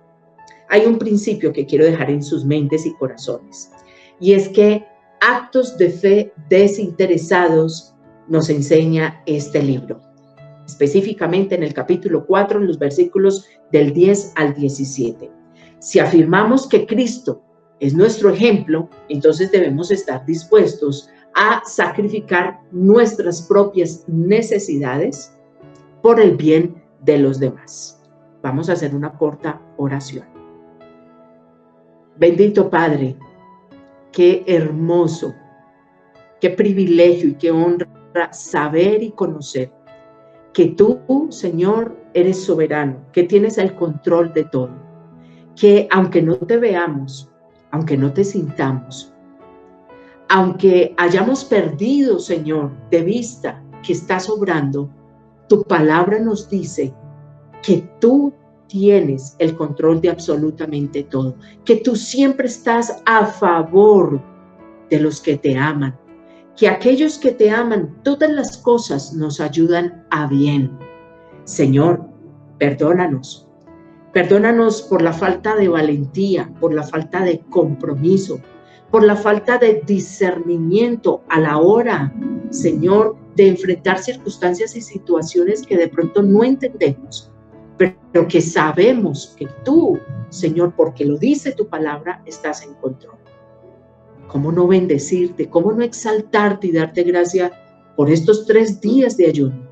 Hay un principio que quiero dejar en sus mentes y corazones, y es que actos de fe desinteresados nos enseña este libro, específicamente en el capítulo 4, en los versículos del 10 al 17. Si afirmamos que Cristo es nuestro ejemplo, entonces debemos estar dispuestos a sacrificar nuestras propias necesidades por el bien de los demás. Vamos a hacer una corta oración. Bendito Padre, qué hermoso, qué privilegio y qué honra saber y conocer que tú, Señor, eres soberano, que tienes el control de todo, que aunque no te veamos, aunque no te sintamos, aunque hayamos perdido, Señor, de vista que estás obrando, tu palabra nos dice que tú tienes el control de absolutamente todo, que tú siempre estás a favor de los que te aman, que aquellos que te aman, todas las cosas nos ayudan a bien. Señor, perdónanos. Perdónanos por la falta de valentía, por la falta de compromiso, por la falta de discernimiento a la hora, Señor, de enfrentar circunstancias y situaciones que de pronto no entendemos, pero que sabemos que tú, Señor, porque lo dice tu palabra, estás en control. ¿Cómo no bendecirte? ¿Cómo no exaltarte y darte gracia por estos 3 días de ayuno?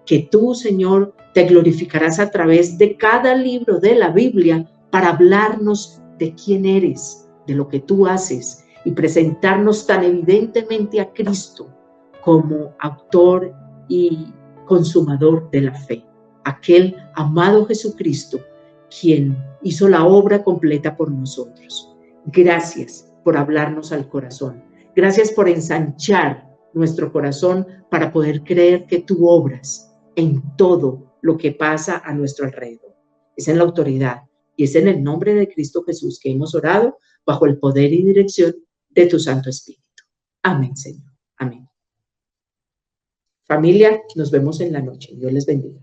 Que tú, Señor, te glorificarás a través de cada libro de la Biblia para hablarnos de quién eres, de lo que tú haces y presentarnos tan evidentemente a Cristo como autor y consumador de la fe. Aquel amado Jesucristo, quien hizo la obra completa por nosotros. Gracias por hablarnos al corazón. Gracias por ensanchar nuestro corazón para poder creer que tú obras en todo lo que pasa a nuestro alrededor. Es en la autoridad y es en el nombre de Cristo Jesús que hemos orado bajo el poder y dirección de tu Santo Espíritu. Amén, Señor. Amén. Familia, nos vemos en la noche. Dios les bendiga.